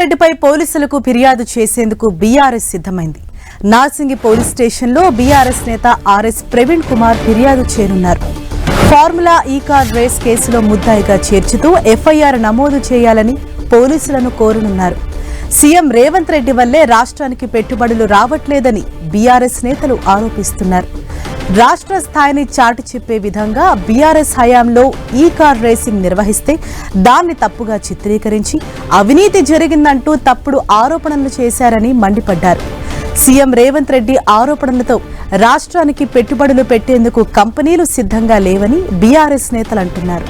రెడ్డిపై పోలీసులకు ఫిర్యాదు చేసేందుకు బీఆర్ఎస్ సిద్ధమైంది. నార్సింగి పోలీస్ స్టేషన్లో బీఆర్ఎస్ నేత ఆర్ఎస్ ప్రవీణ్ కుమార్ ఫిర్యాదు చేయనున్నారు. ఫార్ములా ఈ కార్ రేస్ కేసులో ముద్దాయిగా చేర్చుతూ ఎఫ్ఐఆర్ నమోదు చేయాలని పోలీసులను కోరనున్నారు. సీఎం రేవంత్ రెడ్డి వల్లే రాష్ట్రానికి పెట్టుబడులు రావట్లేదని బీఆర్ఎస్ నేతలు ఆరోపిస్తున్నారు. రాష్ట్ర స్థాయిని చాటి చెప్పే విధంగా బీఆర్ఎస్ హయాంలో ఈ కార్ రేసింగ్ నిర్వహిస్తే దాన్ని తప్పుగా చిత్రీకరించి అవినీతి జరిగిందంటూ తప్పుడు ఆరోపణలు చేశారని మండిపడ్డారు. సీఎం రేవంత్ రెడ్డి ఆరోపణలతో రాష్ట్రానికి పెట్టుబడులు పెట్టేందుకు కంపెనీలు సిద్ధంగా లేవని బీఆర్ఎస్ నేతలు అంటున్నారు.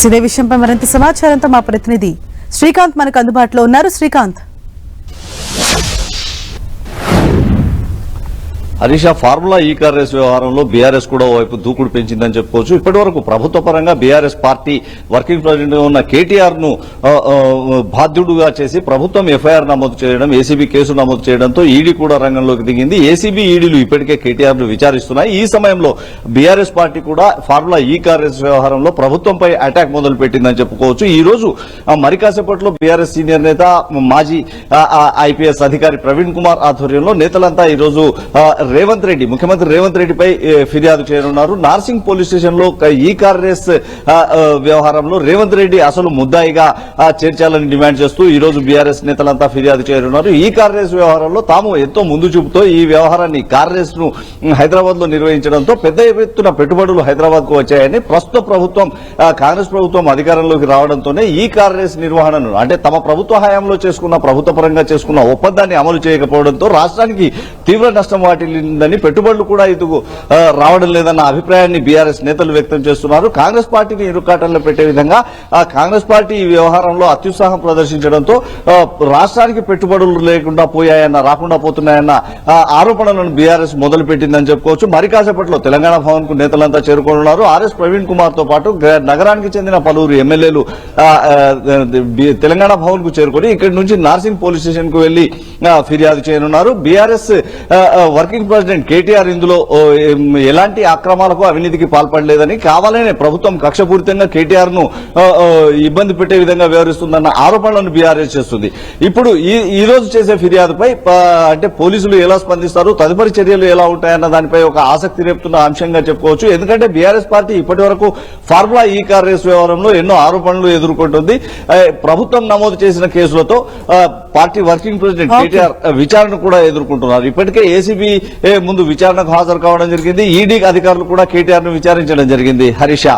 ఇదే విషయంపై మరింత సమాచారంతో మా ప్రతినిధి శ్రీకాంత్ మనకు అందుబాటులో ఉన్నారు. శ్రీకాంత్, హరీషా, ఫార్ములా ఈ కార్ రేస్ వ్యవహారంలో బీఆర్ఎస్ కూడా వైపు దూకుడు పెంచిందని చెప్పుకోవచ్చు. ఇప్పటి వరకు ప్రభుత్వ పరంగా బీఆర్ఎస్ పార్టీ వర్కింగ్ ప్రెసిడెంట్ గా ఉన్న కేటీఆర్ ను బాధ్యుడుగా చేసి ప్రభుత్వం ఎఫ్ఐఆర్ నమోదు చేయడం, ఏసీబీ కేసు నమోదు చేయడంతో ఈడీ కూడా రంగంలోకి దిగింది. ఏసీబీ, ఈడీలు ఇప్పటికే కేటీఆర్ ను విచారిస్తున్నాయి. ఈ సమయంలో బీఆర్ఎస్ పార్టీ కూడా ఫార్ములా ఈ కార్ రేస్ వ్యవహారంలో ప్రభుత్వంపై అటాక్ మొదలు పెట్టిందని చెప్పుకోవచ్చు. ఈ రోజు మరి కాసేపట్లో బీఆర్ఎస్ సీనియర్ నేత మాజీ ఐపీఎస్ అధికారి ప్రవీణ్ కుమార్ ఆధ్వర్యంలో నేతలంతా ఈ రోజు రేవంత్ రెడ్డి, ముఖ్యమంత్రి రేవంత్ రెడ్డిపై ఫిర్యాదు చేయనున్నారు. నార్సింగ్ పోలీస్ స్టేషన్ లో ఈ కార్ రేస్ వ్యవహారంలో రేవంత్ రెడ్డి అసలు ముద్దాయిగా చేర్చాలని డిమాండ్ చేస్తూ ఈ రోజు బీఆర్ఎస్ నేతలంతా ఫిర్యాదు చేయనున్నారు. ఈ కార్ రేస్ వ్యవహారంలో తాము ఎంతో ముందు చూపుతో ఈ వ్యవహారాన్ని కార్ రేస్ ను హైదరాబాద్ లో నిర్వహించడంతో పెద్ద ఎత్తున పెట్టుబడులు హైదరాబాద్ కు వచ్చాయని, ప్రస్తుత ప్రభుత్వం కాంగ్రెస్ ప్రభుత్వం అధికారంలోకి రావడంతోనే ఈ కార్ రేస్ నిర్వహణను, అంటే తమ ప్రభుత్వ హయాంలో చేసుకున్న, ప్రభుత్వ పరంగా చేసుకున్న ఒప్పందాన్ని అమలు చేయకపోవడంతో రాష్ట్రానికి తీవ్ర నష్టం వాటిల్లిందని, పెట్టుబడులు కూడా ఇదిగు రావడం లేదన్న అభిప్రాయాన్ని బీఆర్ఎస్ నేతలు వ్యక్తం చేస్తున్నారు. కాంగ్రెస్ పార్టీని ఇరుకాటంలో పెట్టే విధంగా కాంగ్రెస్ పార్టీ ఈ వ్యవహారంలో అత్యుత్సాహం ప్రదర్శించడంతో రాష్ట్రానికి పెట్టుబడులు లేకుండా పోయాయన్న, రాకుండా పోతున్నాయన్న ఆరోపణలను బీఆర్ఎస్ మొదలుపెట్టిందని చెప్పుకోవచ్చు. మరి కాసేపట్లో తెలంగాణ భవన్ కు నేతలంతా చేరుకోనున్నారు. ఆర్ఎస్ ప్రవీణ్ కుమార్ తో పాటు నగరానికి చెందిన పలువురు ఎమ్మెల్యేలు తెలంగాణ భవన్ కు చేరుకుని ఇక్కడి నుంచి నార్సింగ్ పోలీస్ స్టేషన్ కు వెళ్లి ఫిర్యాదు చేయనున్నారు. బీఆర్ఎస్ వర్కింగ్ ప్రెసిడెంట్ కేటీఆర్ ఇందులో ఎలాంటి అక్రమాలకు, అవినీతికి పాల్పడలేదని, కావాలనే ప్రభుత్వం కక్షపూరితంగా కేటీఆర్ ను ఇబ్బంది పెట్టే విధంగా వ్యవహరిస్తుందన్న ఆరోపణలను బీఆర్ఎస్ చేస్తుంది. ఇప్పుడు ఈ రోజు చేసే ఫిర్యాదుపై అంటే పోలీసులు ఎలా స్పందిస్తారు, తదుపరి చర్యలు ఎలా ఉంటాయన్న దానిపై ఒక ఆసక్తి రేపుతున్న అంశంగా చెప్పుకోవచ్చు. ఎందుకంటే బీఆర్ఎస్ పార్టీ ఇప్పటి వరకు ఫార్ములా ఈ కార్ రేస్ వ్యవహారంలో ఎన్నో ఆరోపణలు ఎదుర్కొంటుంది. ప్రభుత్వం నమోదు చేసిన కేసులతో పార్టీ వర్కింగ్ ప్రెసిడెంట్ కేటీఆర్ విచారణ కూడా ఎదుర్కొంటున్నారు. ఇప్పటికే ఏసీబీ ముందు విచారణకు హాజరు కావడం జరిగింది. ఈడీ అధికారులు కూడా కేటీఆర్ ను విచారించడం జరిగింది. హరీషా.